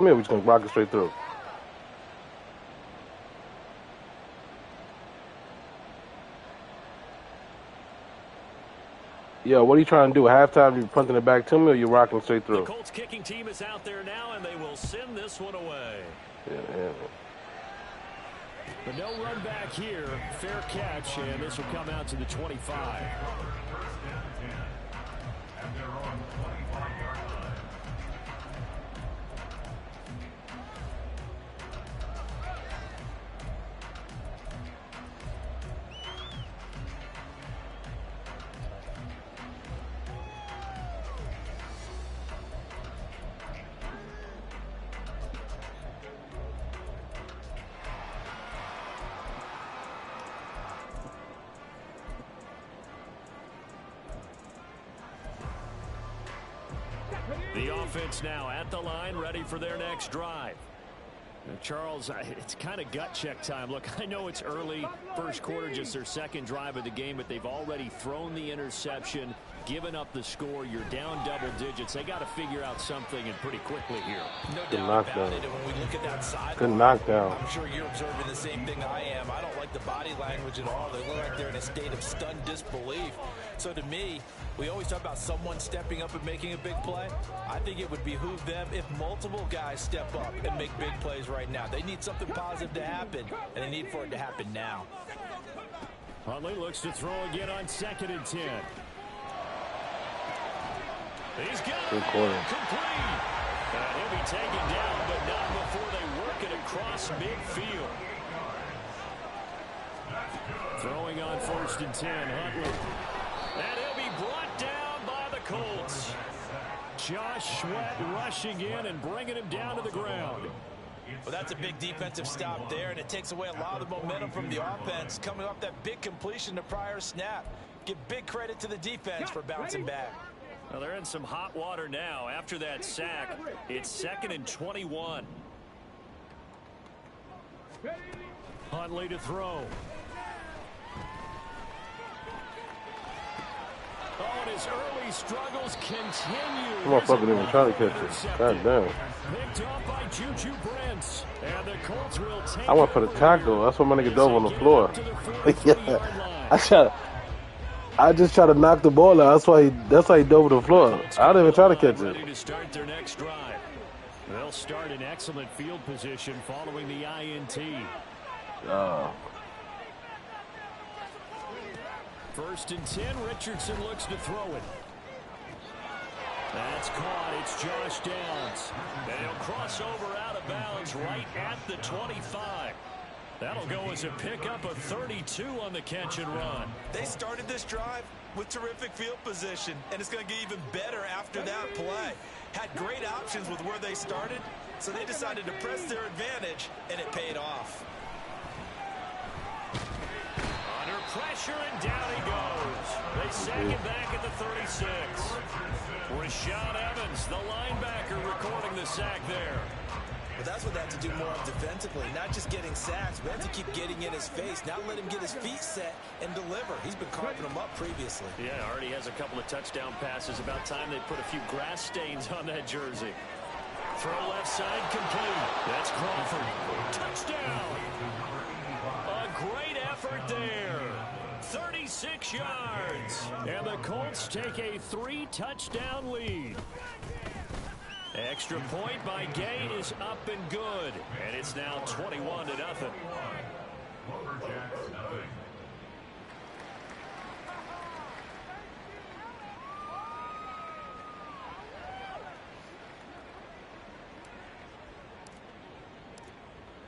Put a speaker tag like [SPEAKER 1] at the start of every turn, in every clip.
[SPEAKER 1] Come here, we're just gonna rock it straight through. Yo, what are you trying to do? Halftime, you punting it back to me, or you rocking straight through?
[SPEAKER 2] The Colts kicking team is out there now, and they will send this one away.
[SPEAKER 1] Yeah.
[SPEAKER 2] But no run back here. Fair catch, and this will come out to the 25. The offense now at the line, ready for their next drive. Now, Charles, it's kind of gut check time. Look, I know it's early, first quarter, just their second drive of the game, but they've already thrown the interception, given up the score. You're down double digits. They got to figure out something, and pretty quickly here.
[SPEAKER 3] No doubt about it. And when we look at that side,
[SPEAKER 1] good knockdown.
[SPEAKER 3] I'm sure you're observing the same thing I am. I don't like the body language at all. They look like they're in a state of stunned disbelief. So to me, we always talk about someone stepping up and making a big play. I think it would behoove them if multiple guys step up and make big plays right now. They need something positive to happen, and they need for it to happen now.
[SPEAKER 2] Huntley looks to throw again on 2nd and 10. He's got it. Complete. And he'll be taken down, but not before they work it across midfield. Throwing on 1st and 10, Huntley. And he'll be brought down by the Colts. Josh Sweat rushing in and bringing him down to the ground.
[SPEAKER 3] Well, that's a big defensive stop there, and it takes away a lot of the momentum from the offense coming off that big completion the prior snap. Give big credit to the defense for bouncing back.
[SPEAKER 2] Well, they're in some hot water now. After that sack, it's 2nd and 21. Huntley to throw. Oh, and his early struggles continue.
[SPEAKER 1] Motherfucker didn't even try to catch it. God damn.
[SPEAKER 2] Picked off by Juju Brents. And the Colts will take
[SPEAKER 1] I went for the tackle. That's what my nigga dove on the floor. Yeah. I just try to knock the ball out. That's why he dove to the floor. I didn't even try to catch it.
[SPEAKER 2] To start their next drive. They'll start in excellent field position following the INT. 1st and 10. Richardson looks to throw it. That's caught. It's Josh Downs. And he'll cross over out of bounds right at the 25. That'll go as a pickup of 32 on the catch and run.
[SPEAKER 3] They started this drive with terrific field position, and it's going to get even better after that play. Had great options with where they started, so they decided to press their advantage, and it paid off.
[SPEAKER 2] Under pressure, and down he goes. They sack him back at the 36. Rashaan Evans, the linebacker, recording the sack there.
[SPEAKER 3] But that's what they have to do more of defensively, not just getting sacks, but have to keep getting in his face, not let him get his feet set and deliver. He's been carving them up previously.
[SPEAKER 2] Yeah, already has a couple of touchdown passes. About time they put a few grass stains on that jersey. Throw left side complete. That's Crawford. Touchdown. A great effort there. 36 yards. And the Colts take a 3-touchdown lead. Extra point by Gay is up and good. And it's now 21-0.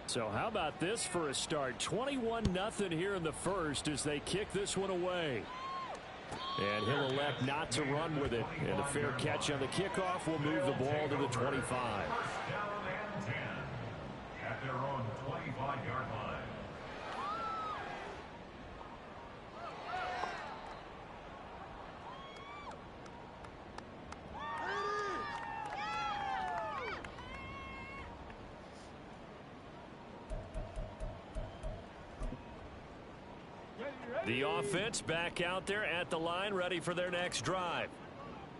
[SPEAKER 2] So how about this for a start? 21-0 here in the first as they kick this one away. And he'll elect not to run with it. And a fair catch on the kickoff will move the ball to the 25.
[SPEAKER 4] At their own 25-yard line.
[SPEAKER 2] The offense back out there at the line, ready for their next drive.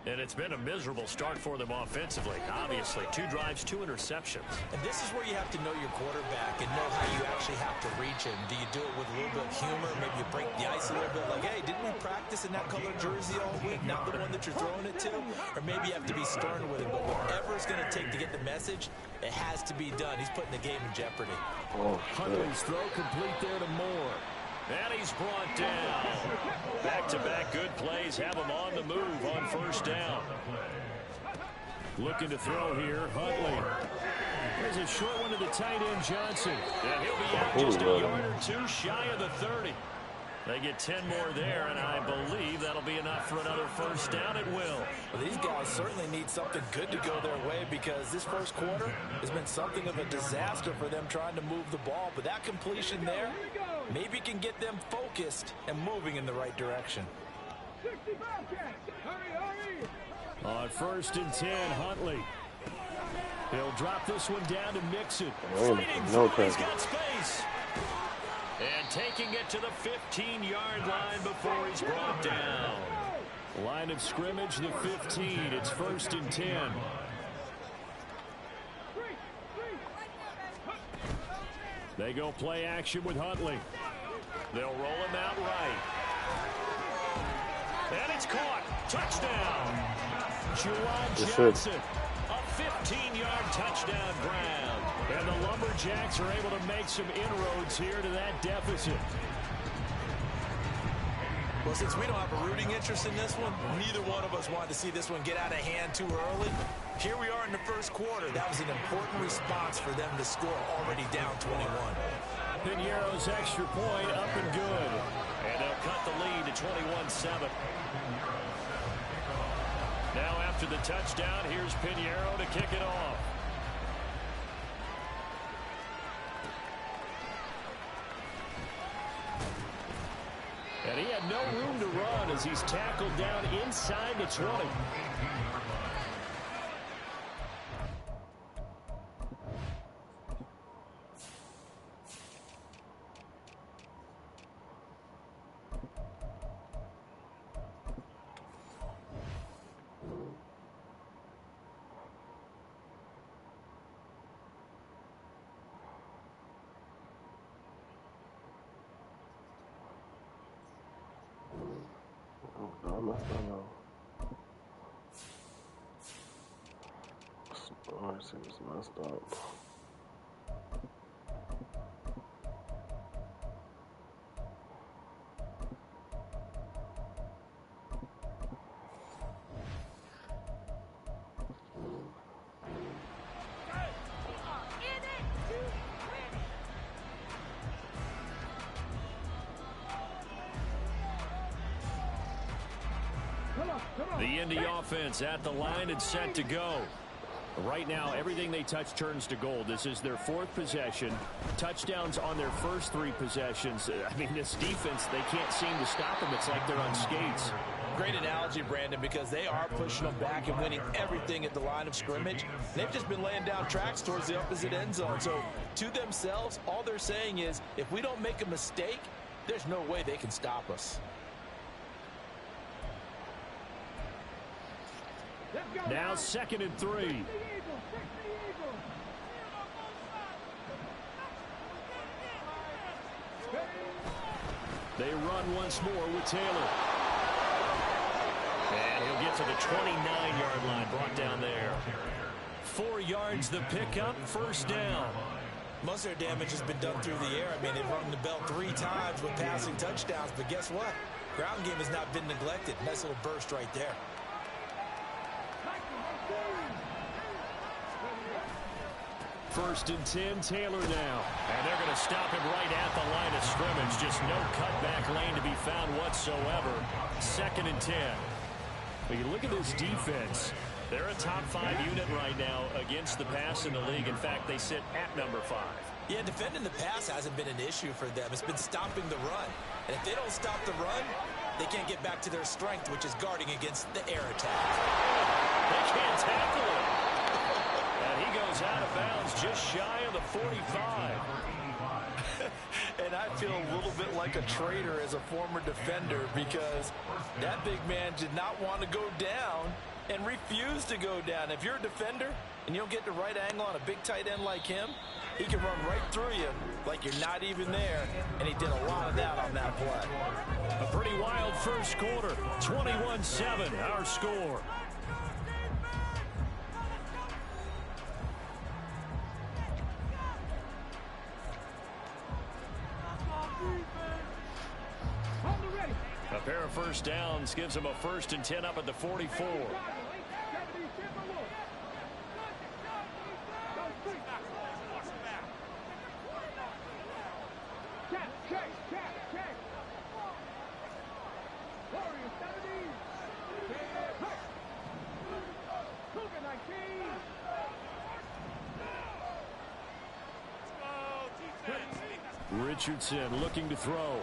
[SPEAKER 2] And it's been a miserable start for them offensively. Obviously, 2 drives, 2 interceptions.
[SPEAKER 3] And this is where you have to know your quarterback and know how you actually have to reach him. Do you do it with a little bit of humor? Maybe you break the ice a little bit like, hey, didn't we practice in that colored jersey all week? Not the one that you're throwing it to? Or maybe you have to be stern with him. But whatever it's going to take to get the message, it has to be done. He's putting the game in jeopardy.
[SPEAKER 1] Oh,
[SPEAKER 2] Huntley's throw complete there to Moore. And he's brought down. Back-to-back good plays have him on the move on first down. Looking to throw here, Huntley. There's a short one to the tight end, Johnson. And he'll be out just a yard or 2 shy of the 30. They get 10 more there, and I believe that'll be enough for another first down at will.
[SPEAKER 3] Well, these guys certainly need something good to go their way because this first quarter has been something of a disaster for them trying to move the ball. But that completion there maybe can get them focused and moving in the right direction.
[SPEAKER 2] On first and 10, Huntley. He'll drop this one down to Mixon.
[SPEAKER 1] No
[SPEAKER 2] He's got space. And taking it to the 15-yard line before he's brought down. Line of scrimmage, the 15. It's first and 10. They go play action with Huntley. They'll roll him out right. And it's caught. Touchdown. Juwan Johnson. A 15-yard touchdown ground. And the Lumberjacks are able to make some inroads here to that deficit.
[SPEAKER 3] Well, since we don't have a rooting interest in this one, neither one of us wanted to see this one get out of hand too early. Here we are in the first quarter. That was an important response for them to score, already down 21.
[SPEAKER 2] Piñeiro's extra point up and good. And they'll cut the lead to 21-7. Now after the touchdown, here's Piñeiro to kick it off. And he had no room to run as he's tackled down inside the 20.
[SPEAKER 1] I messed up. Oh, I see it's messed up.
[SPEAKER 2] The Indy offense at the line and set to go. Right now, everything they touch turns to gold. This is their 4th possession. Touchdowns on their first 3 possessions. I mean, this defense, they can't seem to stop them. It's like they're on skates.
[SPEAKER 3] Great analogy, Brandon, because they are pushing them back and winning everything at the line of scrimmage. They've just been laying down tracks towards the opposite end zone. So, to themselves, all they're saying is, if we don't make a mistake, there's no way they can stop us.
[SPEAKER 2] Now 2nd and 3. They run once more with Taylor. And he'll get to the 29-yard line, brought down there. 4 yards the pickup, first down.
[SPEAKER 3] Most of their damage has been done through the air. I mean, they've rung the bell 3 times with passing touchdowns, but guess what? Ground game has not been neglected. Nice little burst right there.
[SPEAKER 2] First and 10, Taylor now. And they're going to stop him right at the line of scrimmage. Just no cutback lane to be found whatsoever. 2nd and 10. But you look at this defense. They're a top 5 unit right now against the pass in the league. In fact, they sit at number 5.
[SPEAKER 3] Yeah, defending the pass hasn't been an issue for them. It's been stopping the run. And if they don't stop the run, they can't get back to their strength, which is guarding against the air attack.
[SPEAKER 2] They can't tackle him. And he goes out of bounds just shy of the 45.
[SPEAKER 3] And I feel a little bit like a traitor as a former defender because that big man did not want to go down, and refuse to go down. If you're a defender and you don't get the right angle on a big tight end like him, he can run right through you like you're not even there, and he did a lot of that on that play.
[SPEAKER 2] A pretty wild first quarter. 21-7, our score. A pair of first downs gives him a 1st and 10 up at the 44. Richardson looking to throw.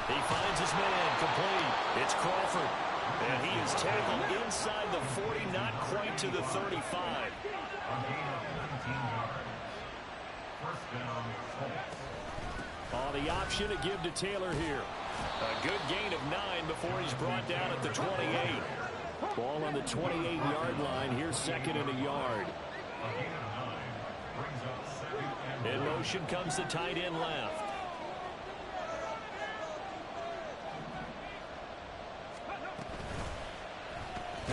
[SPEAKER 2] He finds his man, complete. It's Crawford. And he is tackled inside the 40, not quite to the 35. The option to give to Taylor here. A good gain of 9 before he's brought down at the 28. Ball on the 28-yard line. Here's 2nd and a yard. In motion comes the tight end left.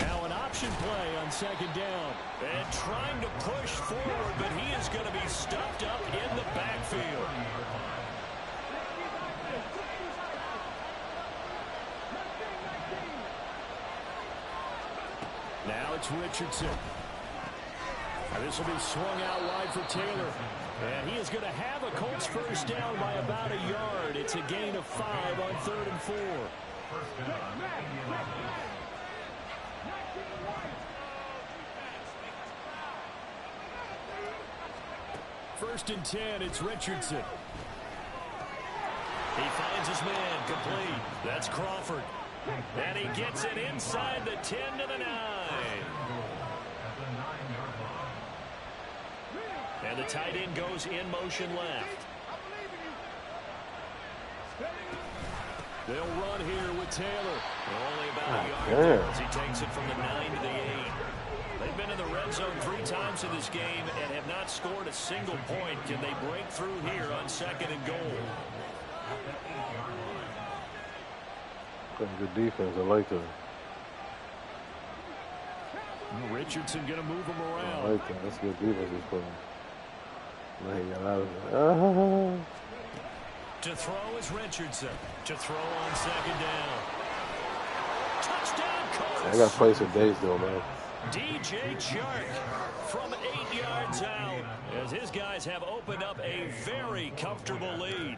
[SPEAKER 2] Now an option play on 2nd down. And trying to push forward, but he is going to be stuffed up in the backfield. Now it's Richardson. This will be swung out wide for Taylor. And he is going to have a Colts first down by about a yard. It's a gain of 5 on 3rd and 4. 1st and 10, it's Richardson. He finds his man, complete. That's Crawford. And he gets it inside the 10 to the 9. And the tight end goes in motion left. They'll run here with Taylor. Only about a yard there as he takes it from the 9 to the 8. They've been in the red zone 3 times in this game and have not scored a single point. Can they break through here on 2nd and goal?
[SPEAKER 1] Good defense. I like that.
[SPEAKER 2] Richardson going to move him around.
[SPEAKER 1] I like that. That's good defense he's playing. He got out of it.
[SPEAKER 2] To throw is Richardson. To throw on 2nd down. Touchdown, Colts.
[SPEAKER 1] I got to play some days though, man.
[SPEAKER 2] DJ Chark from 8 yards out as his guys have opened up a very comfortable lead.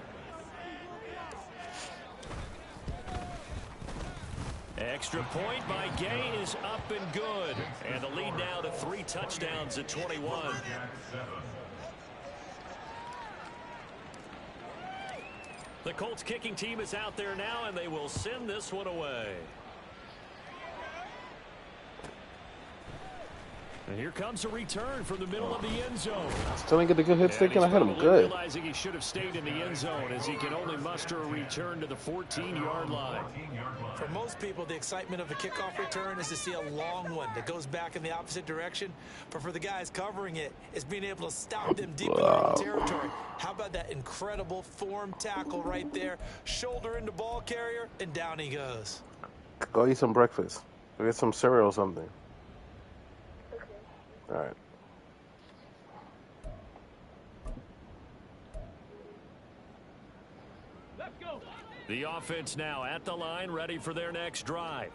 [SPEAKER 2] Extra point by Gay is up and good. And the lead now to 3 touchdowns at 21. The Colts kicking team is out there now, and they will send this one away. And here comes a return from the middle of the end zone.
[SPEAKER 1] Still didn't get the good hits thinking I hit him good.
[SPEAKER 2] Realizing he should have stayed in the end zone as he can only muster a return to the 14-yard line.
[SPEAKER 3] For most people, the excitement of a kickoff return is to see a long one that goes back in the opposite direction. But for the guys covering it, it's being able to stop them deep in their own territory. How about that incredible form tackle right there? Shoulder into ball carrier, and down he goes.
[SPEAKER 1] Go eat some breakfast. Go get some cereal or something. All right.
[SPEAKER 2] Let's go. The offense now at the line, ready for their next drive.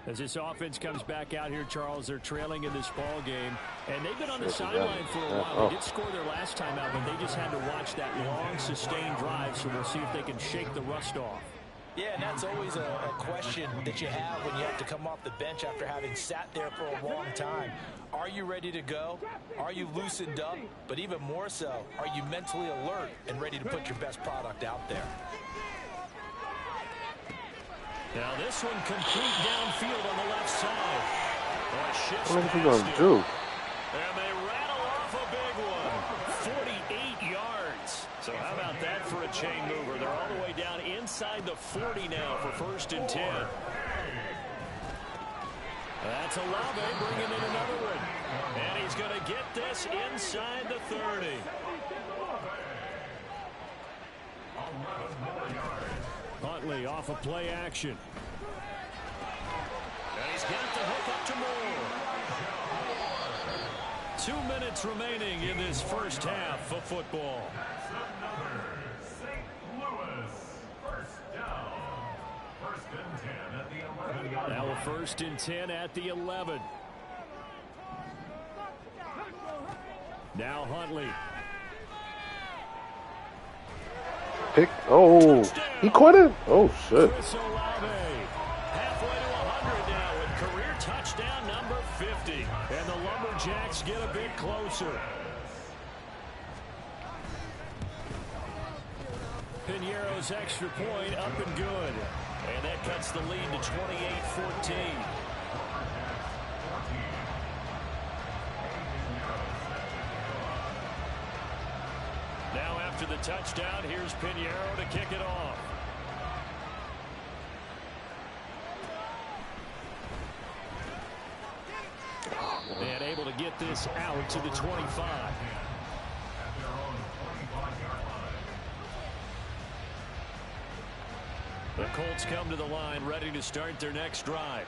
[SPEAKER 2] As this offense comes back out here, Charles, they're trailing in this ball game, and they've been on the sideline for a while. They did score their last time out, but they just had to watch that long, sustained drive, so we'll see if they can shake the rust off.
[SPEAKER 3] Yeah, and that's always a question that you have when you have to come off the bench after having sat there for a long time. Are you ready to go? Are you loosened up? But even more so, are you mentally alert and ready to put your best product out there?
[SPEAKER 2] Now this one complete downfield on the left side.
[SPEAKER 1] What are you going to do?
[SPEAKER 2] And they rattle off a big one. 48 yards. So how about that for a chain mover? They're all the way down inside the 40 now for 1st and 10. That's Olave bringing in another one. And he's going to get this inside the 30. Huntley off of play action. And he's got the hook up to Moore. 2 minutes remaining in this first half of football. Now a 1st and 10 at the 11. Now Huntley.
[SPEAKER 1] Pick. Oh, he caught it? Oh, shit.
[SPEAKER 2] Chris Olave, halfway to 100 now with career touchdown number 50. And the Lumberjacks get a bit closer. Piñeiro's extra point up and good. And that cuts the lead to 28-14. Now after the touchdown, here's Piñeiro to kick it off. And able to get this out to the 25. The Colts come to the line ready to start their next drive.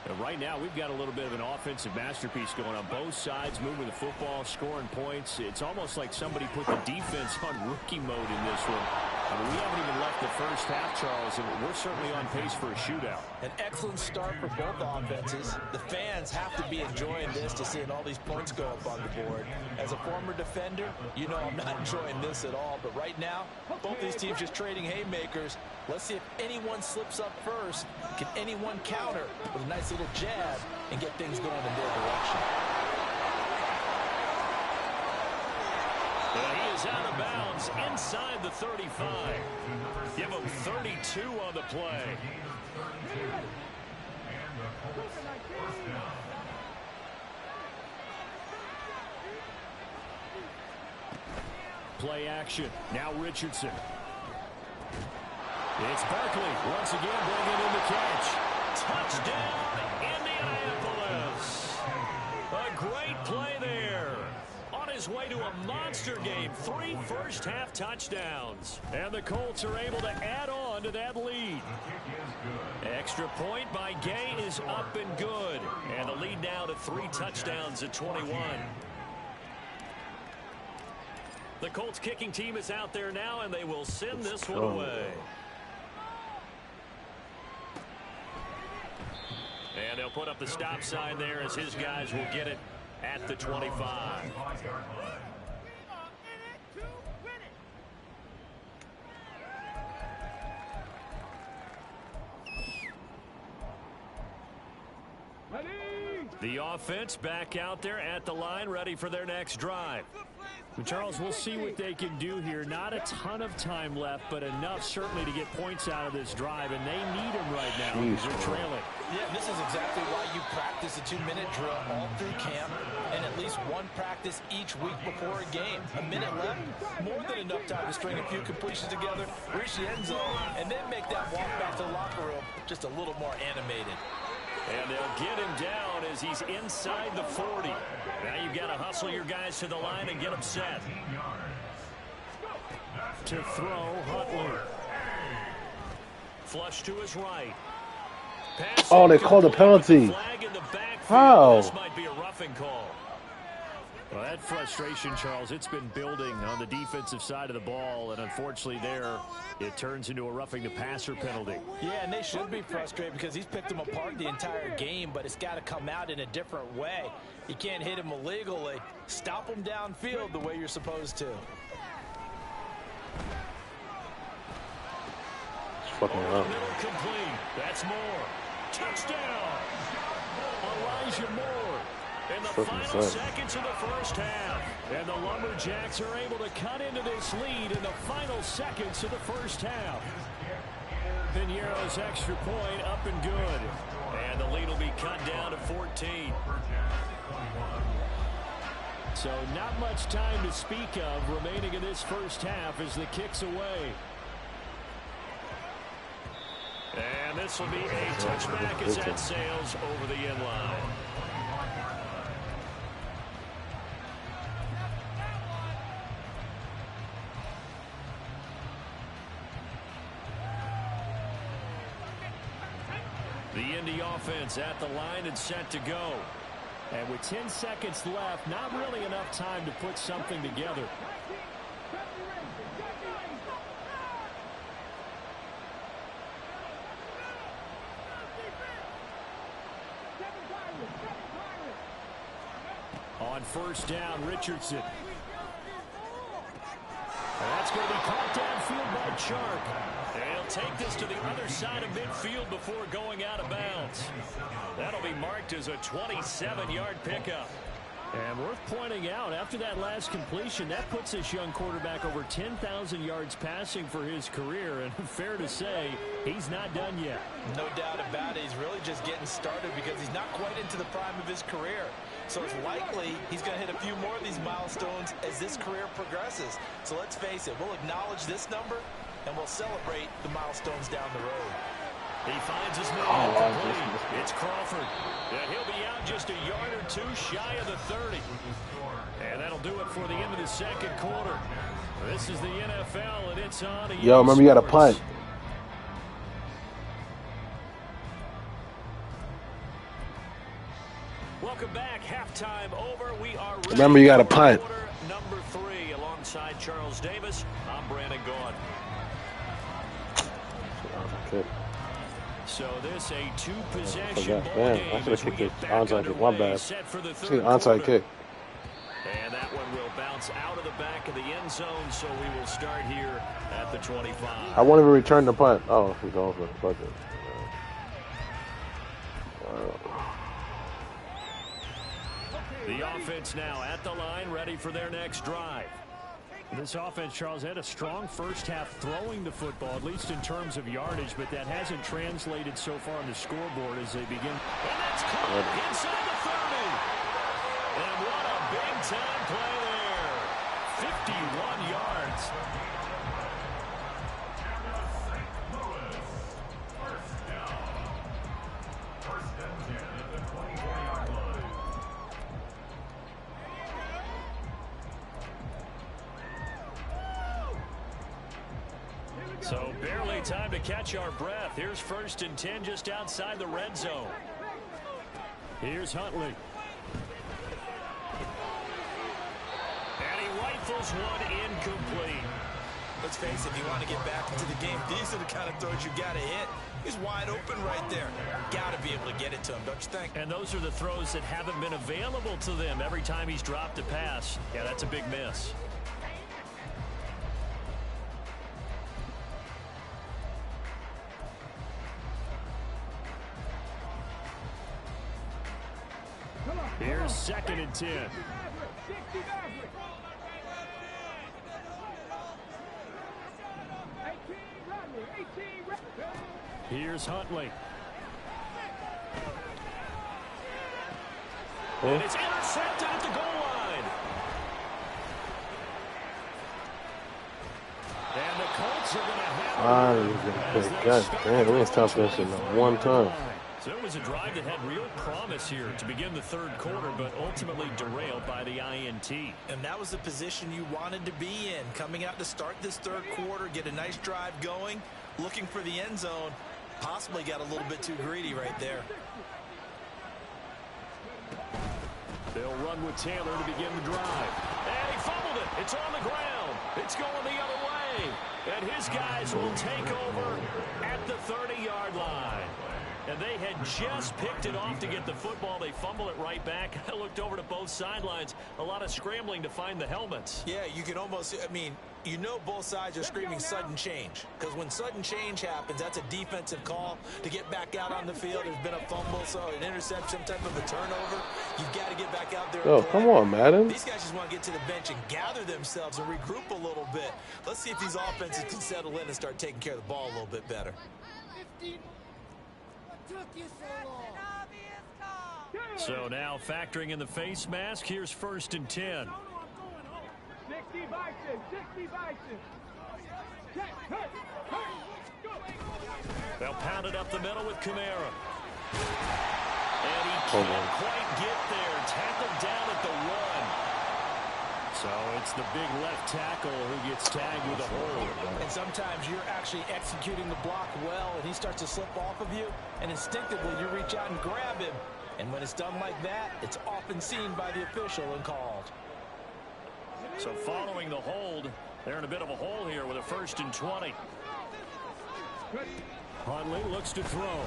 [SPEAKER 2] And right now we've got a little bit of an offensive masterpiece going on both sides, moving the football, scoring points. It's almost like somebody put the defense on rookie mode in this one. I mean, we haven't even left the first half, Charles, and we're certainly on pace for a shootout.
[SPEAKER 3] An excellent start for both offenses. The fans have to be enjoying this to seeing all these points go up on the board. As a former defender, you know I'm not enjoying this at all. But right now, both these teams just trading haymakers. Let's see if anyone slips up first. Can anyone counter with a nice little jab and get things going in their direction?
[SPEAKER 2] And he is out of bounds inside the 35. Give him 32 on the play. Play action. Now Richardson. It's Barkley once again bringing in the catch. Touchdown, Indianapolis. A great play there. On his way to a monster game. 3 first-half touchdowns. And the Colts are able to add on to that lead. Extra point by Gay is up and good. And the lead now to 3 touchdowns at 21. The Colts kicking team is out there now, and they will send this one away. And they'll put up the stop sign there as his guys will get it at the 25. The offense back out there at the line, ready for their next drive. Charles, we'll see what they can do here. Not a ton of time left, but enough certainly to get points out of this drive, and they need them right now because they're trailing.
[SPEAKER 3] Yeah, this is exactly why you practice a 2-minute drill all through camp and at least one practice each week before a game. A minute left, more than enough time to string a few completions together, reach the end zone, and then make that walk back to the locker room just a little more animated.
[SPEAKER 2] And they'll get him down as he's inside the 40. Now you've got to hustle your guys to the line and get them set. To throw, Huntley. Flush to his right. Pass
[SPEAKER 1] Oh, they called a penalty. How?
[SPEAKER 2] This might be a roughing call. Well, that frustration, Charles, it's been building on the defensive side of the ball, and unfortunately there, it turns into a roughing the passer penalty.
[SPEAKER 3] Yeah, and they should be frustrated because he's picked them apart the entire game, but it's got to come out in a different way. You can't hit him illegally. Stop him downfield the way you're supposed to.
[SPEAKER 1] It's fucking up.
[SPEAKER 2] Middle complete. That's Moore. Touchdown! Elijah Moore. In the final seconds of the first half. And the Lumberjacks are able to cut into this lead in the final seconds of the first half. Piñeiro's extra point up and good. And the lead will be cut down to 14. So not much time to speak of remaining in this first half as the kick's away. And And this will be a touchback as that sails over the end line. The Indy offense at the line and set to go. And with 10 seconds left, not really enough time to put something together. On first down, Richardson. And that's going to be caught downfield by Chark. And he'll take this to the other side of midfield before going out of bounds. That'll be marked as a 27-yard pickup. And worth pointing out, after that last completion, that puts this young quarterback over 10,000 yards passing for his career. And fair to say, he's not done yet.
[SPEAKER 3] No doubt about it. He's really just getting started because he's not quite into the prime of his career. So it's likely he's going to hit a few more of these milestones as this career progresses. So let's face it, we'll acknowledge this number and we'll celebrate the milestones down the road.
[SPEAKER 2] He finds his man. It's Crawford. And he'll be out just a yard or two shy of the 30. And that'll do it for the end of the second quarter. This is the NFL, and it's on.
[SPEAKER 1] Yo, remember you got a punt.
[SPEAKER 2] Welcome back. Halftime over. We are ready.
[SPEAKER 1] Remember you got a punt.
[SPEAKER 2] Number 3 alongside Charles Davis. I'm Brandon Gaughan.
[SPEAKER 1] Okay.
[SPEAKER 2] So this a two-possession ball
[SPEAKER 1] Man,
[SPEAKER 2] game.
[SPEAKER 1] I should have kicked this onside kick. One bad.
[SPEAKER 2] Set for the
[SPEAKER 1] See
[SPEAKER 2] third
[SPEAKER 1] the onside
[SPEAKER 2] quarter.
[SPEAKER 1] kick.
[SPEAKER 2] And that one will bounce out of the back of the end zone, so we will start here at the 25.
[SPEAKER 1] I won't even return the punt. Oh, he's going for the bucket.
[SPEAKER 2] The offense now at the line, ready for their next drive. This offense, Charles, had a strong first half throwing the football, at least in terms of yardage, but that hasn't translated so far on the scoreboard as they begin. And that's caught inside the 30. And what a big-time play there. 51 yards. So barely time to catch our breath. Here's 1st and 10 just outside the red zone. Here's Huntley. And he rifles one incomplete.
[SPEAKER 3] Let's face it, if you want to get back into the game, these are the kind of throws you got to hit. He's wide open right there. Got to be able to get it to him, don't you think?
[SPEAKER 2] And those are the throws that haven't been available to them every time he's dropped a pass. Yeah, that's a big miss. Here's 2nd and 10. Here's Huntley. And it's intercepted at the goal line. And the Colts are going to have
[SPEAKER 1] God damn, we ain't stopped that shit not one time.
[SPEAKER 2] So it was a drive that had real promise here to begin the third quarter, but ultimately derailed by the INT.
[SPEAKER 3] And that was the position you wanted to be in. Coming out to start this third quarter, get a nice drive going, looking for the end zone. Possibly got a little bit too greedy right there.
[SPEAKER 2] They'll run with Taylor to begin the drive. And he fumbled it. It's on the ground. It's going the other way. And his guys will take over at the 30-yard line. And they had just picked it off to get the football. They fumble it right back. I looked over to both sidelines. A lot of scrambling to find the helmets.
[SPEAKER 3] Yeah, you can almost, I mean, you know both sides are screaming sudden change. Because when sudden change happens, that's a defensive call to get back out on the field. There's been a fumble, so an interception, type of a turnover. You've got to get back out there.
[SPEAKER 1] Yo, come on, Madden.
[SPEAKER 3] These guys just want to get to the bench and gather themselves and regroup a little bit. Let's see if these offenses can settle in and start taking care of the ball a little bit better.
[SPEAKER 2] So now factoring in the face mask, here's 1st and 10.
[SPEAKER 5] 60 Bison, 60 Bison.
[SPEAKER 2] They'll pound it up the middle with Kamara. And he can't quite get there. Tackled down at the 1. So it's the big left tackle who gets tagged with a hold.
[SPEAKER 3] And sometimes you're actually executing the block well, and he starts to slip off of you, and instinctively you reach out and grab him. And when it's done like that, it's often seen by the official and called.
[SPEAKER 2] So following the hold, they're in a bit of a hole here with a 1st and 20. Huntley looks to throw.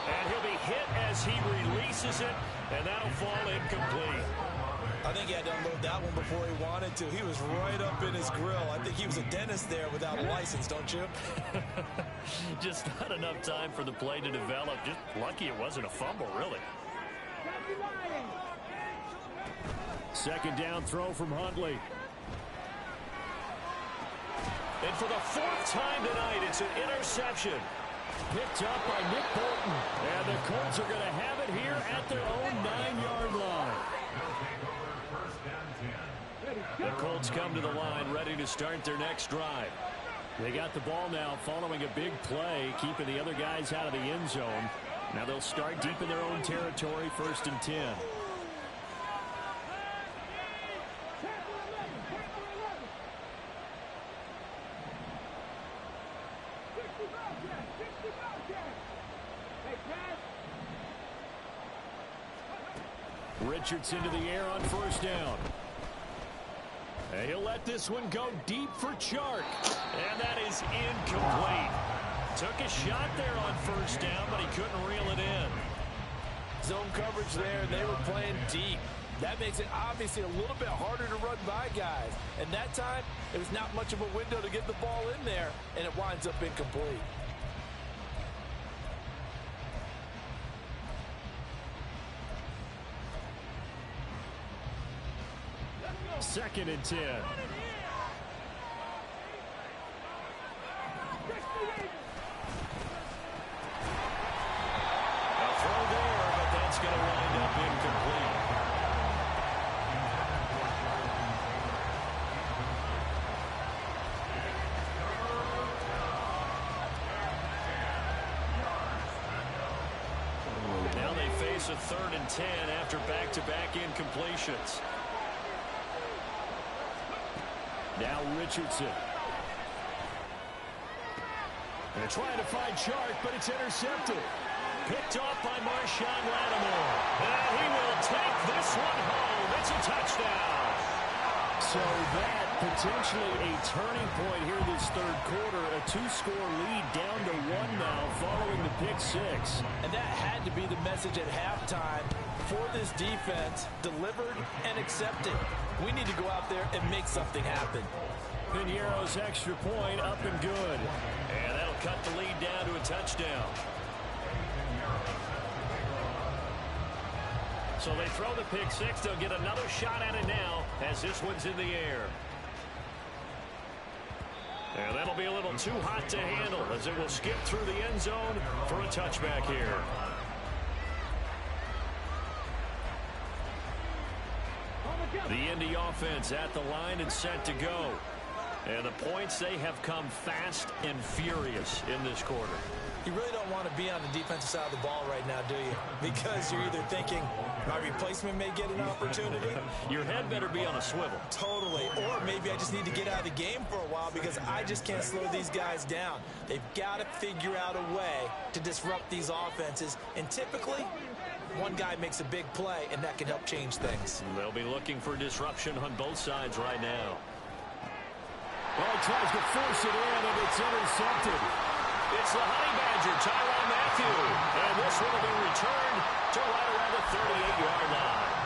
[SPEAKER 2] And he'll be hit as he releases it, and that'll fall incomplete.
[SPEAKER 3] I think he had to unload that one before he wanted to. He was right up in his grill. I think he was a dentist there without a license, don't you?
[SPEAKER 2] Just not enough time for the play to develop. Just lucky it wasn't a fumble, really. 2nd down throw from Huntley. And for the 4th time tonight, it's an interception. Picked up by Nick Bolton. And the Colts are going to have it here at their own 9-yard line. The Colts come to the line ready to start their next drive. They got the ball now following a big play, keeping the other guys out of the end zone. Now they'll start deep in their own territory, 1st and 10. Richards into the air on 1st down. And he'll let this one go deep for Chark. And that is incomplete. Took a shot there on 1st down, but he couldn't reel it in.
[SPEAKER 3] Zone coverage there, and they were playing deep. That makes it obviously a little bit harder to run by guys. And that time, it was not much of a window to get the ball in there, and it winds up incomplete.
[SPEAKER 2] 2nd and 10. A throw there, but that's going to wind up incomplete. Now they face a 3rd and 10 after back-to-back incompletions. Now Richardson. They're trying to find Chark, but it's intercepted. Picked off by Marshawn Lattimore. And he will take this one home. It's a touchdown. So that potentially a turning point here this 3rd quarter. A 2-score lead down to 1 now following the pick 6.
[SPEAKER 3] And that had to be the message at halftime for this defense. Delivered and accepted. We need to go out there and make something happen.
[SPEAKER 2] Piñeiro's extra point up and good. And that'll cut the lead down to a touchdown. So they throw the pick 6. They'll get another shot at it now as this one's in the air. And that'll be a little too hot to handle as it will skip through the end zone for a touchback here. The Indy offense at the line and set to go. And the points, they have come fast and furious in this quarter.
[SPEAKER 3] You really don't want to be on the defensive side of the ball right now, do you? Because you're either thinking, my replacement may get an opportunity.
[SPEAKER 2] Your head better be on a swivel.
[SPEAKER 3] Totally. Or maybe I just need to get out of the game for a while because I just can't slow these guys down. They've got to figure out a way to disrupt these offenses. And typically, one guy makes a big play, and that can help change things.
[SPEAKER 2] They'll be looking for disruption on both sides right now. Well, he tries to force it in, and it's intercepted. It's the Honey Badger, Tyrann Mathieu. And this one will be returned to right around the 38-yard line.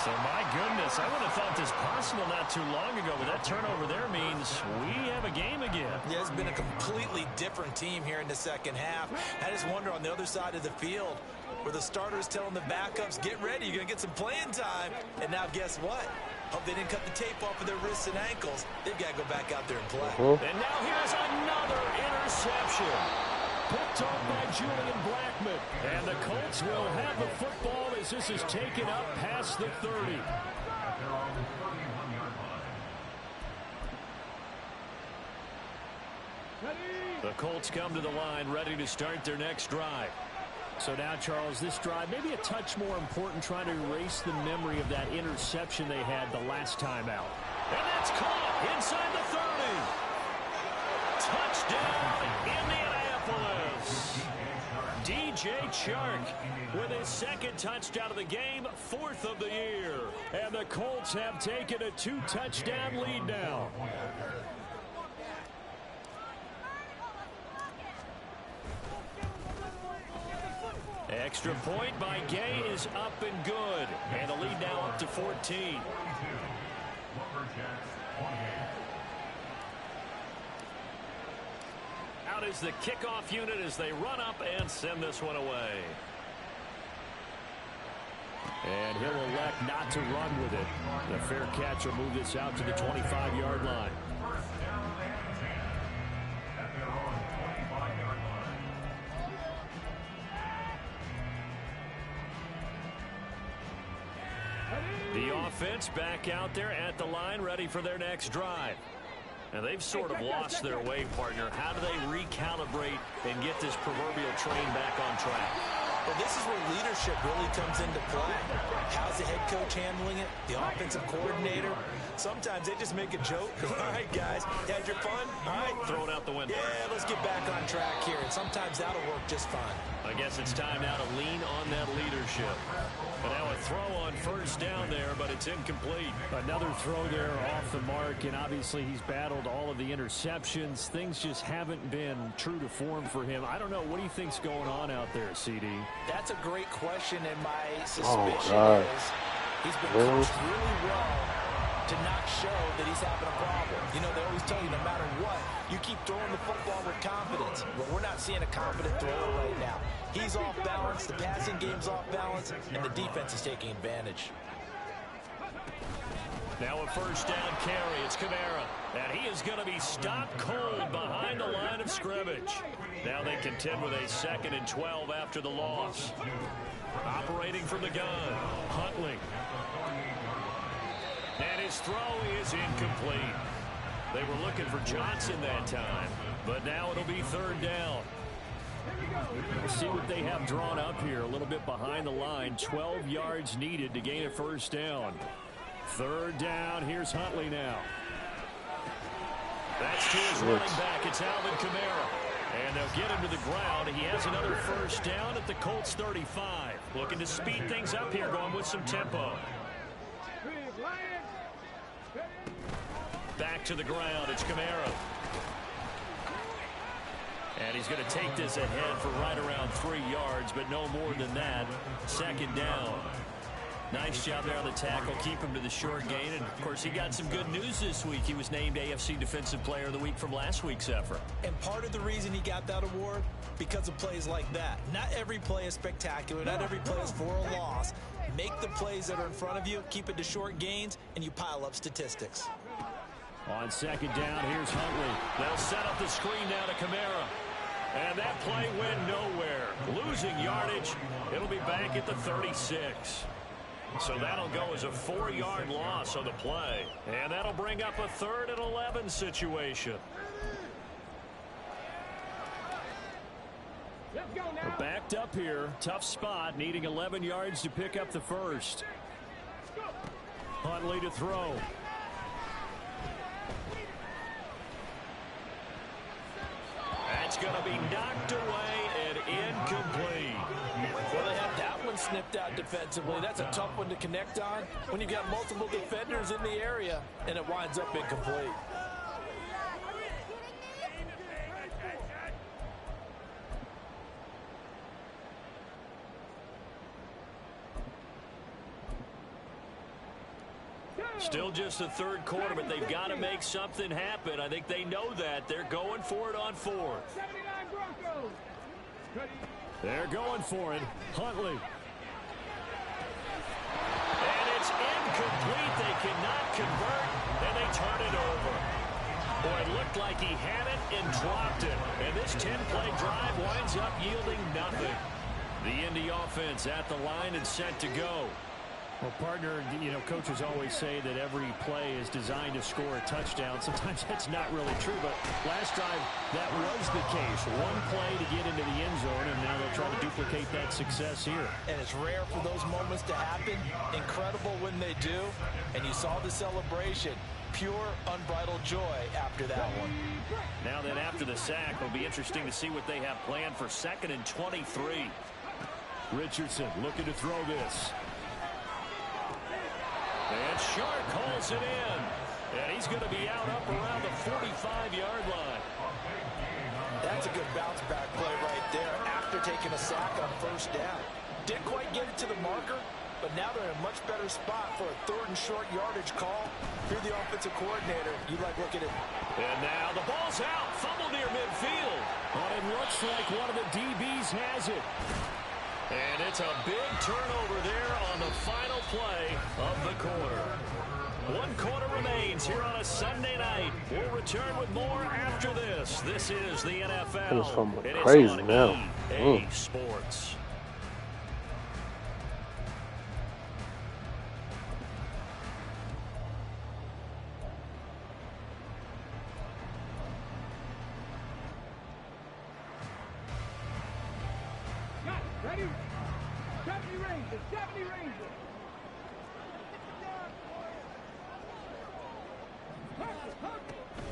[SPEAKER 2] So, my goodness, I would have thought this possible not too long ago, but that turnover there means we have a game again.
[SPEAKER 3] Yeah, it's been a completely different team here in the second half. I just wonder on the other side of the field where the starters telling the backups, get ready, you're going to get some playing time. And now guess what? Hope they didn't cut the tape off of their wrists and ankles. They've got to go back out there and play.
[SPEAKER 2] And now here's another interception. Picked off by Julian Blackmon. And the Colts will have the football as this is taken up past the 30. The Colts come to the line, ready to start their next drive.
[SPEAKER 5] So now, Charles, this drive maybe a touch more important, trying to erase the memory of that interception they had the last time out.
[SPEAKER 2] And that's caught inside the 30. Touchdown, Indianapolis. DJ Chark with his second touchdown of the game, 4th of the year. And the Colts have taken a 2-touchdown lead now. Extra point by Gay is up and good. And the lead now up to 14. Out is the kickoff unit as they run up and send this one away. And he'll elect not to run with it. The fair catch will move this out to the 25-yard line. The offense back out there at the line, ready for their next drive. And they've sort of lost their way, partner. How do they recalibrate and get this proverbial train back on track?
[SPEAKER 3] Well, this is where leadership really comes into play. How's the head coach handling it? The offensive coordinator? Sometimes they just make a joke. All right, guys, you had your fun? All right.
[SPEAKER 2] Throw it out the window.
[SPEAKER 3] Yeah, let's get back on track here. And sometimes that'll work just fine.
[SPEAKER 2] I guess it's time now to lean on that leadership. But now a throw on first down there, but it's incomplete.
[SPEAKER 5] Another throw there off the mark, and obviously he's battled all of the interceptions. Things just haven't been true to form for him. I don't know. What do you think's going on out there, CD?
[SPEAKER 3] That's a great question, and my suspicion is he's been coached really well to not show that he's having a problem. You know, they always tell you no matter what, you keep throwing the football with confidence. But we're not seeing a confident thrower right now. He's off balance, the passing game's off balance, and the defense is taking advantage.
[SPEAKER 2] Now a first down carry. It's Kamara. And he is going to be stopped cold behind the line of scrimmage. Now they contend with a 2nd and 12 after the loss. Operating from the gun, Huntley. And his throw is incomplete. They were looking for Johnson that time, but now it'll be 3rd down.
[SPEAKER 5] We'll see what they have drawn up here. A little bit behind the line. 12 yards needed to gain a first down. 3rd down. Here's Huntley now.
[SPEAKER 2] That's to his running back. It's Alvin Kamara. And they'll get him to the ground. He has another first down at the Colts 35. Looking to speed things up here, going with some tempo. Back to the ground. It's Kamara. And he's going to take this ahead for right around 3 yards, but no more than that. 2nd down. Nice job there on the tackle. Keep him to the short gain. And, of course, he got some good news this week. He was named AFC Defensive Player of the Week from last week's effort.
[SPEAKER 3] And part of the reason he got that award, because of plays like that. Not every play is spectacular. Not every play is for a loss. Make the plays that are in front of you, keep it to short gains, and you pile up statistics.
[SPEAKER 5] On 2nd down, here's Huntley.
[SPEAKER 2] They'll set up the screen now to Kamara. And that play went nowhere. Losing yardage. It'll be back at the 36. So that'll go as a 4-yard loss on the play. And that'll bring up a 3rd and 11 situation.
[SPEAKER 5] We're backed up here. Tough spot, needing 11 yards to pick up the first. Huntley to throw.
[SPEAKER 2] That's going to be knocked away and incomplete.
[SPEAKER 3] Well, they have that one snipped out defensively. That's a tough one to connect on when you've got multiple defenders in the area, and it winds up incomplete.
[SPEAKER 2] Still just the 3rd quarter, but they've got to make something happen. I think they know that. They're going for it on 4th.
[SPEAKER 5] They're going for it. Huntley.
[SPEAKER 2] And it's incomplete. They cannot convert, and they turn it over. Boy, it looked like he had it and dropped it. And this 10-play drive winds up yielding nothing. The Indy offense at the line and set to go.
[SPEAKER 5] Well, partner, you know, coaches always say that every play is designed to score a touchdown. Sometimes that's not really true, but last drive that was the case. One play to get into the end zone, and now they'll try to duplicate that success here.
[SPEAKER 3] And it's rare for those moments to happen. Incredible when they do. And you saw the celebration. Pure, unbridled joy after that one.
[SPEAKER 5] Now then, after the sack, it'll be interesting to see what they have planned for 2nd and 23. Richardson looking to throw this. And Shark hauls it in. And he's going to be out up around the 45-yard line.
[SPEAKER 3] That's a good bounce back play right there after taking a sack on 1st down. Didn't quite get it to the marker, but now they're in a much better spot for a 3rd and short yardage call. If you're the offensive coordinator, you like looking at it.
[SPEAKER 5] And now the ball's out. Fumble near midfield. But it looks like one of the DBs has it. And it's a big turnover there on the final play of the quarter. 1 quarter remains here on a Sunday night. We'll return with more after this. This is the NFL.
[SPEAKER 1] It is crazy now.
[SPEAKER 5] EA Sports.
[SPEAKER 6] Ready? 70 Rangers, 70 Rangers.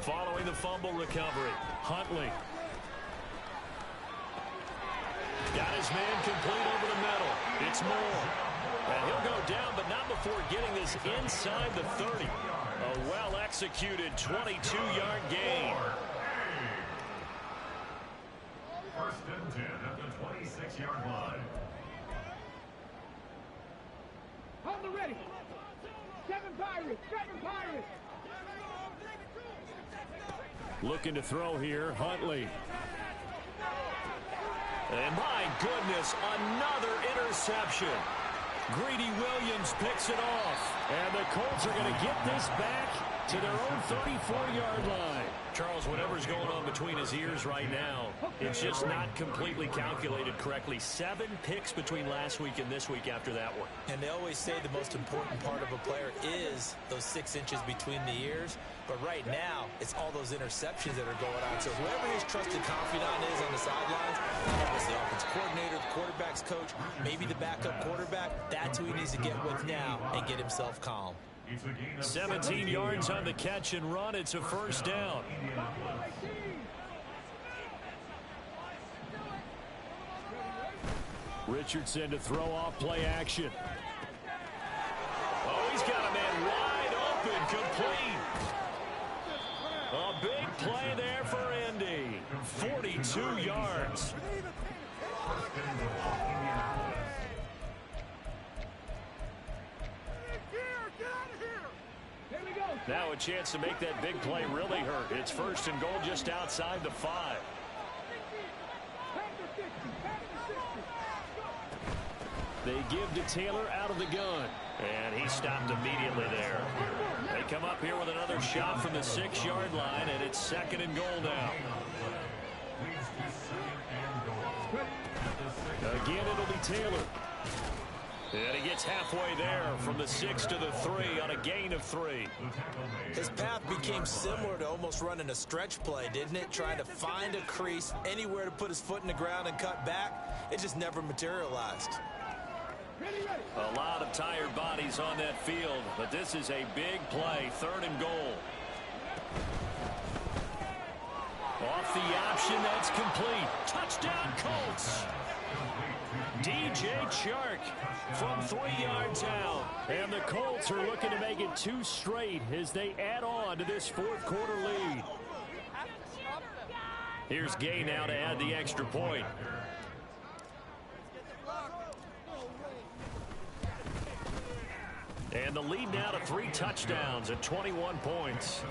[SPEAKER 5] Following the fumble recovery, Huntley. Got his man complete over the middle. It's Moore. And he'll go down, but not before getting this inside the 30. A well-executed 22-yard gain.
[SPEAKER 4] 1st and 10 at the 26-yard line.
[SPEAKER 6] On the ready. 7 Pirates, 7 Pirates.
[SPEAKER 5] Looking to throw here, Huntley. And my goodness, another interception. Greedy Williams picks it off. And the Colts are going to get this back to their own 34-yard line. Charles, whatever's going on between his ears right now, it's just not completely calculated correctly. 7 picks between last week and this week after that one.
[SPEAKER 3] And they always say the most important part of a player is those 6 inches between the ears. But right now, it's all those interceptions that are going on. So whoever his trusted confidant is on the sidelines, obviously the offensive coordinator, the quarterback's coach, maybe the backup quarterback, that's who he needs to get with now and get himself calm.
[SPEAKER 5] 17 yards on the catch and run. It's a 1st down. Richardson to throw off play action. Oh, he's got a man wide open, complete. A big play there for Indy. 42 yards. Now a chance to make that big play really hurt. It's 1st and goal just outside the 5. They give to Taylor out of the gun. And he stopped immediately there. They come up here with another shot from the 6-yard line, and it's 2nd and goal now. Again, it'll be Taylor. And he gets halfway there from the 6 to the 3 on a gain of 3.
[SPEAKER 3] His path became similar to almost running a stretch play, didn't it? Trying to find a crease, anywhere to put his foot in the ground and cut back. It just never materialized.
[SPEAKER 5] A lot of tired bodies on that field, but this is a big play, 3rd and goal. Off the option, that's complete. Touchdown, Colts. DJ Chark from 3 yards out. And the Colts are looking to make it 2 straight as they add on to this 4th quarter lead. Here's Gay now to add the extra point. And the lead now to 3 touchdowns at 21 points.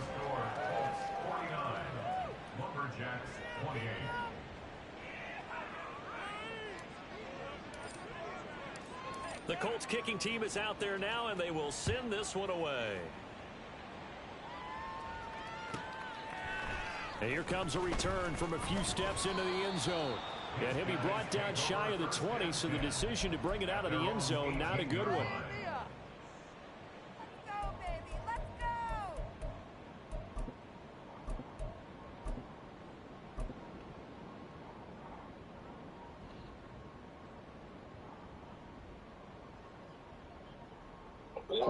[SPEAKER 4] Lumberjacks 28.
[SPEAKER 5] The Colts kicking team is out there now, and they will send this one away. And here comes a return from a few steps into the end zone. And he'll be brought down shy of the 20, so the decision to bring it out of the end zone, not a good one.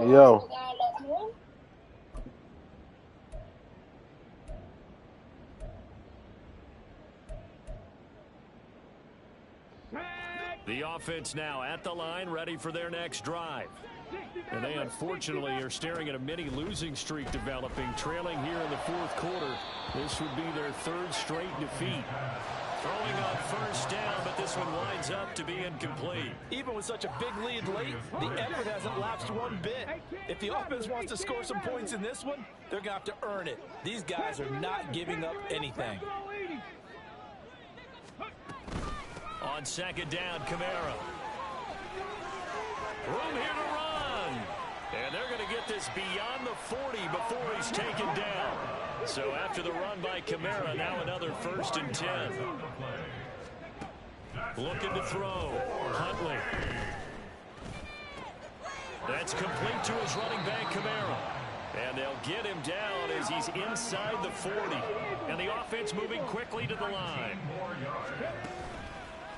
[SPEAKER 1] Yo.
[SPEAKER 5] The offense now at the line, ready for their next drive. And they unfortunately are staring at a mini losing streak developing, trailing here in the fourth quarter. This would be their third straight defeat. Throwing on first down, but this one winds up to be incomplete.
[SPEAKER 3] Even with such a big lead late, the effort hasn't lapsed one bit. If the offense wants to score some points in this one, they're going to have to earn it. These guys are not giving up anything.
[SPEAKER 5] On second down, Kamara. Room here to run. And they're going to get this beyond the 40 before he's taken down. So after the run by Kamara, now another 1st and 10. Looking to throw. Huntley. That's complete to his running back, Kamara. And they'll get him down as he's inside the 40. And the offense moving quickly to the line.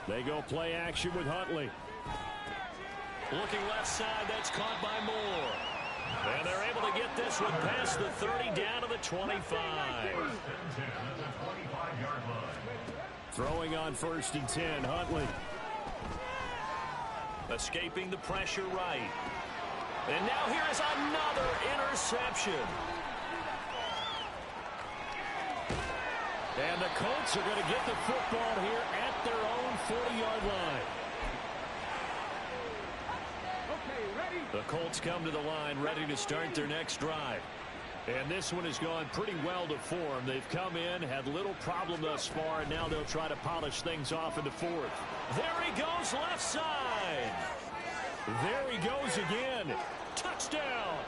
[SPEAKER 5] They go play action with Huntley. Looking left side, that's caught by Moore. And they're able to get this one past the 30 down to the 25. Throwing on 1st and 10, Huntley. Escaping the pressure right. And now here is another interception. And the Colts are going to get the football here at their own 40-yard line. The Colts come to the line ready to start their next drive. And this one has gone pretty well to form. They've come in, had little problem thus far, and now they'll try to polish things off in the fourth. There he goes left side. There he goes again. Touchdown.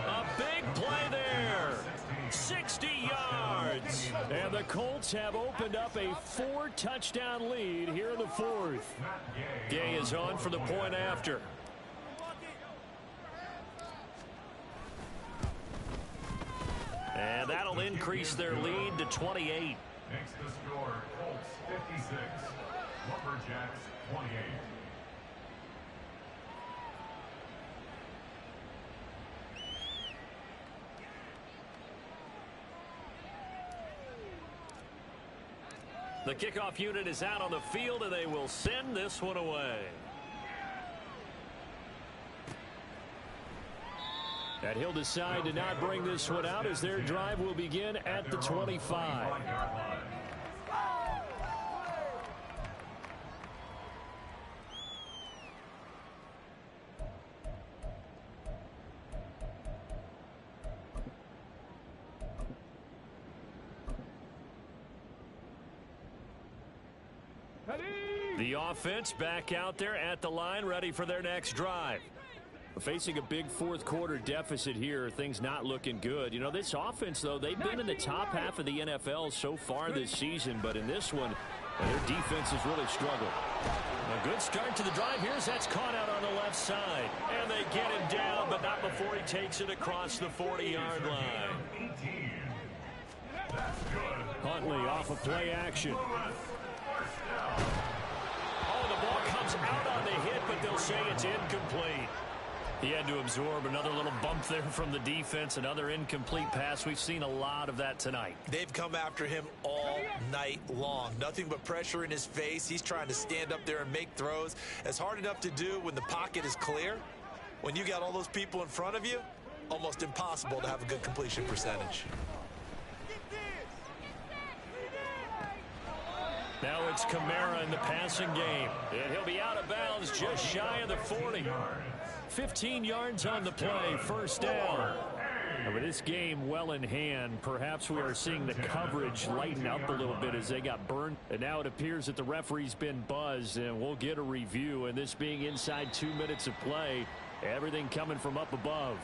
[SPEAKER 5] A big play there. 60 yards. And the Colts have opened up a 4-touchdown lead here in the fourth. Gay is on for the point after. And that'll increase their lead to 28.
[SPEAKER 4] Makes the score Colts 56, Lumberjacks 28.
[SPEAKER 5] The kickoff unit is out on the field, and they will send this one away. And he'll decide to not bring this one out as their drive will begin at the 25. The offense back out there at the line, ready for their next drive. Facing a big fourth quarter deficit here, things not looking good. You know, this offense, though, they've been in the top half of the NFL so far this season, but in this one, their defense has really struggled. A good start to the drive. Here's that's caught out on the left side. And they get him down, but not before he takes it across the 40-yard line. Huntley off of play action. Oh, the ball comes out on the hit, but they'll say it's incomplete. He had to absorb another little bump there from the defense, another incomplete pass. We've seen a lot of that tonight.
[SPEAKER 3] They've come after him all night long. Nothing but pressure in his face. He's trying to stand up there and make throws. It's hard enough to do when the pocket is clear. When you got all those people in front of you, almost impossible to have a good completion percentage.
[SPEAKER 5] Now it's Kamara in the passing game. And he'll be out of bounds just shy of the 40. 15 yards on the play, first down. With this game well in hand, perhaps we are seeing the coverage lighten up a little bit as they got burned. And now it appears that the referee's been buzzed, and we'll get a review. And this being inside 2 minutes of play, everything coming from up above.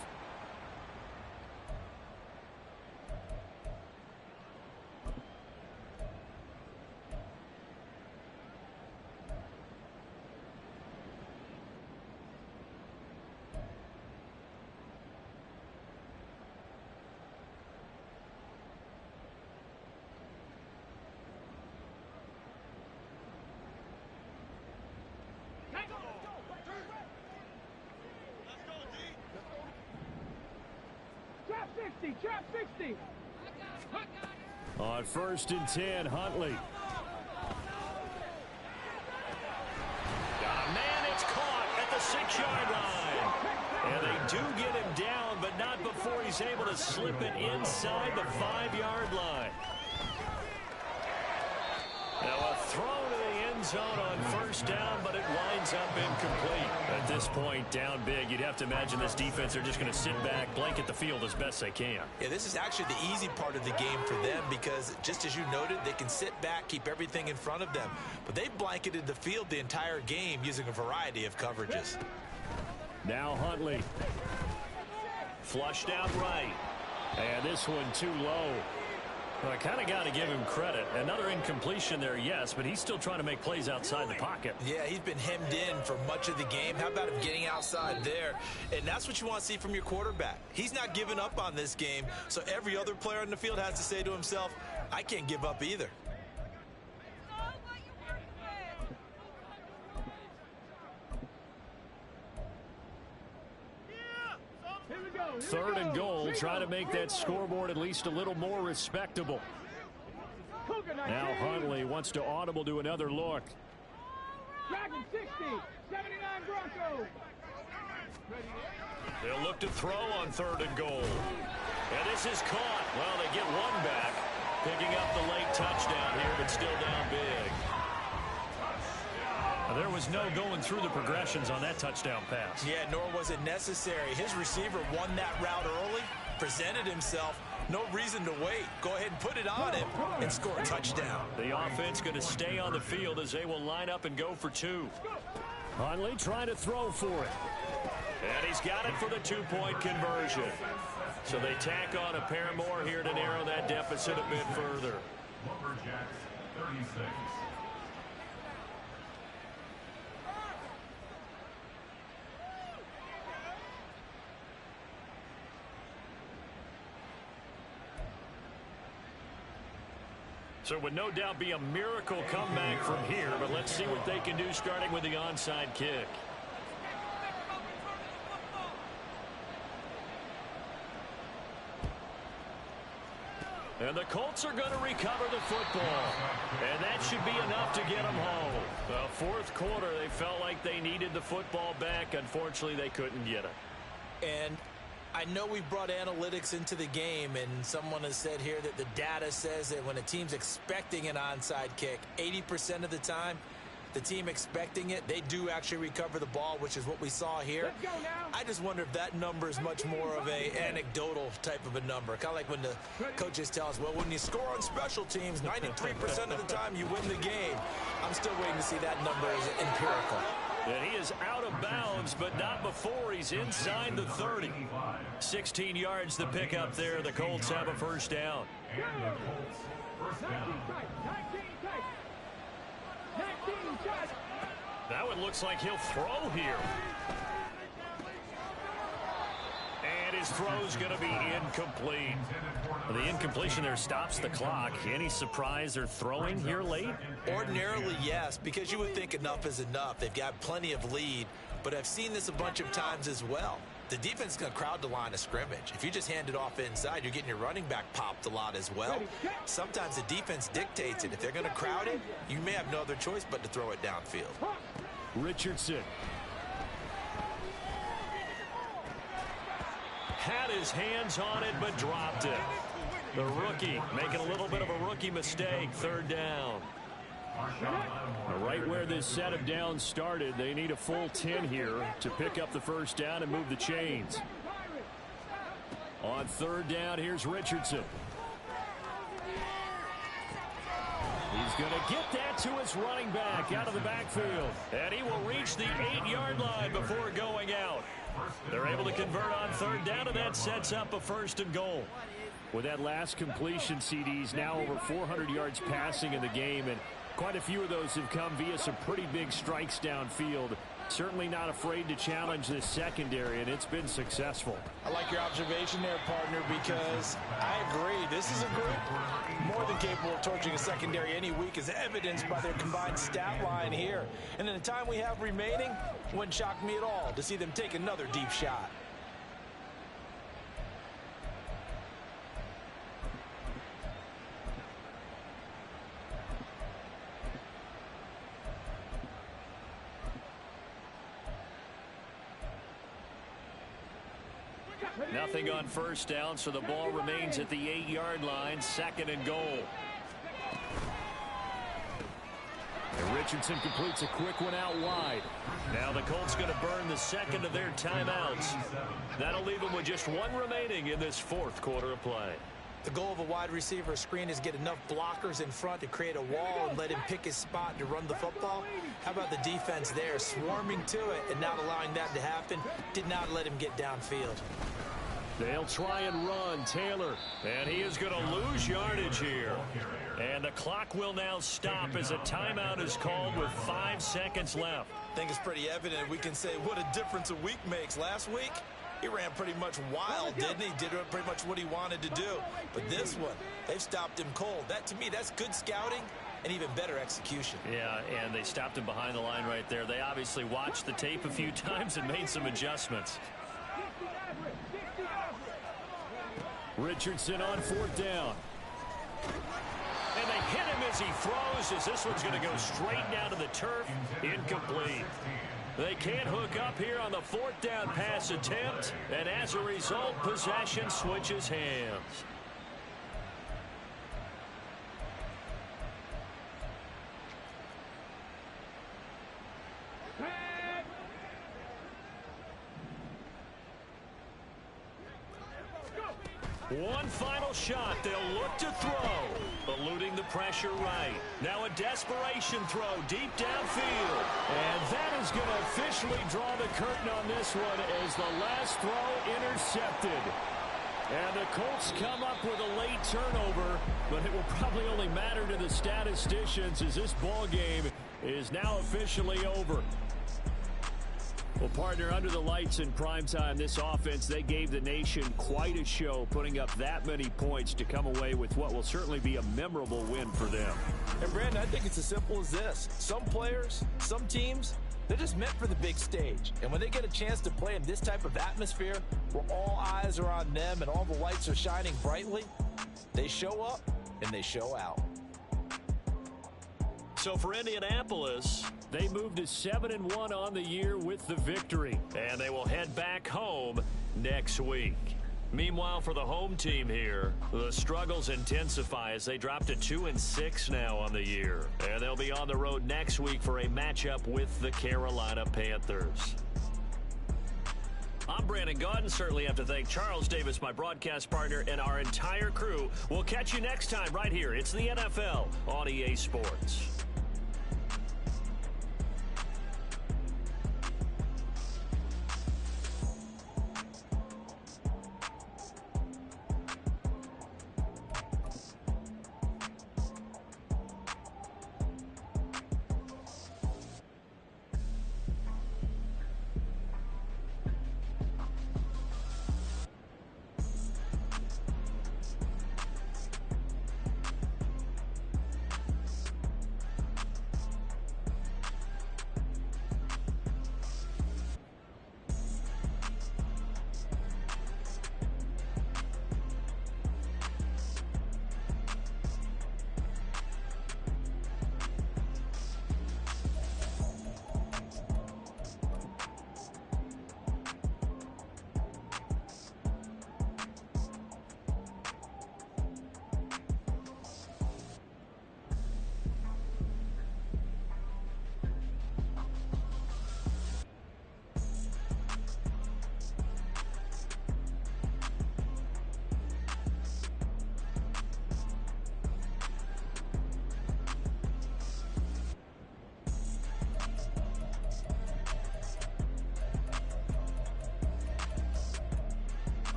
[SPEAKER 6] 60, trap 60.
[SPEAKER 5] On 1st and 10, Huntley. Got a man, it's caught at the 6-yard line. And they do get him down, but not before he's able to slip it inside the 5-yard line. Now a throw to the end zone on 1st down, but it winds up incomplete. At this point, down big, you'd have to imagine this defense are just going to sit back, blanket the field as best they can.
[SPEAKER 3] Yeah, this is actually the easy part of the game for them because, just as you noted, they can sit back, keep everything in front of them. But they've blanketed the field the entire game using a variety of coverages.
[SPEAKER 5] Now Huntley. Flushed out right. And this one too low. Well, I kind of got to give him credit. Another incompletion there, yes, but he's still trying to make plays outside the pocket.
[SPEAKER 3] Yeah, he's been hemmed in for much of the game. How about him getting outside there? And that's what you want to see from your quarterback. He's not giving up on this game, so every other player on the field has to say to himself, I can't give up either.
[SPEAKER 5] Third and goal, try to make that scoreboard at least a little more respectable. Now Huntley wants to audible to another look.
[SPEAKER 6] Dragon 60, 79 Broncos.
[SPEAKER 5] They'll look to throw on 3rd and goal. And this is caught. Well, they get one back, picking up the late touchdown here, but still down big. There was no going through the progressions on that touchdown pass.
[SPEAKER 3] Yeah, nor was it necessary. His receiver won that route early, presented himself. No reason to wait. Go ahead and put it on him and score a touchdown.
[SPEAKER 5] The offense going to stay on the field as they will line up and go for 2. Huntley trying to throw for it. And he's got it for the 2-point conversion. So they tack on a pair more here to narrow that deficit a bit further.
[SPEAKER 4] Lumberjacks 36.
[SPEAKER 5] So it would no doubt be a miracle comeback from here, but let's see what they can do starting with the onside kick. And the Colts are going to recover the football. And that should be enough to get them home. The 4th quarter, they felt like they needed the football back. Unfortunately, they couldn't get it.
[SPEAKER 3] And I know we brought analytics into the game, and someone has said here that the data says that when a team's expecting an onside kick, 80% of the time, the team expecting it, they do actually recover the ball, which is what we saw here. I just wonder if that number is much more of a anecdotal type of a number. Kind of like when the coaches tell us, well, when you score on special teams, 93% of the time you win the game. I'm still waiting to see that number as empirical.
[SPEAKER 5] And he is out of bounds, but not before he's inside the 30. 16 yards the pickup there. The Colts have a 1st down.
[SPEAKER 4] And the Colts, 1st down.
[SPEAKER 6] 19 tight.
[SPEAKER 5] Now it looks like he'll throw here. And his throw's going to be incomplete. The incompletion there stops the clock. Any surprise they're throwing here late?
[SPEAKER 3] Ordinarily, yes, because you would think enough is enough. They've got plenty of lead, but I've seen this a bunch of times as well. The defense is going to crowd the line of scrimmage. If you just hand it off inside, you're getting your running back popped a lot as well. Sometimes the defense dictates it. If they're going to crowd it, you may have no other choice but to throw it downfield.
[SPEAKER 5] Richardson. Had his hands on it, but dropped it. The rookie making a little bit of a rookie mistake. 3rd down. Right where this set of downs started, they need a full 10 here to pick up the 1st down and move the chains. On 3rd down, here's Richardson. He's going to get that to his running back out of the backfield. And he will reach the 8-yard line before going out. They're able to convert on 3rd down, and that sets up a 1st and goal. With that last completion, CDs now over 400 yards passing in the game, and quite a few of those have come via some pretty big strikes downfield. Certainly not afraid to challenge this secondary, and it's been successful.
[SPEAKER 3] I like your observation there, partner, because I agree. This is a group more than capable of torching a secondary any week, as evidenced by their combined stat line here. And in the time we have remaining, wouldn't shock me at all to see them take another deep shot.
[SPEAKER 2] Nothing on first down, so the ball remains at the 8-yard line, 2nd and goal. And Richardson completes a quick one out wide. Now the Colts going to burn the second of their timeouts. That'll leave them with just one remaining in this 4th quarter of play.
[SPEAKER 3] The goal of a wide receiver screen is get enough blockers in front to create a wall and let him pick his spot to run the football. How about the defense there, swarming to it and not allowing that to happen? Did not let him get downfield.
[SPEAKER 2] They'll try and run Taylor, and he is going to lose yardage here. And the clock will now stop as a timeout is called with 5 seconds left.
[SPEAKER 3] I think it's pretty evident. We can say what a difference a week makes. Last week, he ran pretty much wild, didn't he? Did pretty much what he wanted to do. But this one, they've stopped him cold. That, to me, that's good scouting and even better execution.
[SPEAKER 2] Yeah, and they stopped him behind the line right there. They obviously watched the tape a few times and made some adjustments. Richardson on 4th down. And they hit him as he throws, as this one's going to go straight down to the turf. Incomplete. They can't hook up here on the 4th down pass attempt, and as a result, possession switches hands. One final shot. They'll look to throw. Eluding the pressure right. Now a desperation throw deep downfield. And that is going to officially draw the curtain on this one as the last throw intercepted. And the Colts come up with a late turnover, but it will probably only matter to the statisticians as this ball game is now officially over. Well, partner, under the lights in primetime, this offense, they gave the nation quite a show, putting up that many points to come away with what will certainly be a memorable win for them.
[SPEAKER 3] And, Brandon, I think it's as simple as this. Some players, some teams, they're just meant for the big stage. And when they get a chance to play in this type of atmosphere, where all eyes are on them and all the lights are shining brightly, they show up and they show out.
[SPEAKER 2] So for Indianapolis, they moved to 7-1 on the year with the victory, and they will head back home next week. Meanwhile, for the home team here, the struggles intensify as they drop to 2-6 now on the year, and they'll be on the road next week for a matchup with the Carolina Panthers. I'm Brandon Gaudin. Certainly have to thank Charles Davis, my broadcast partner, and our entire crew. We'll catch you next time right here. It's the NFL on EA Sports.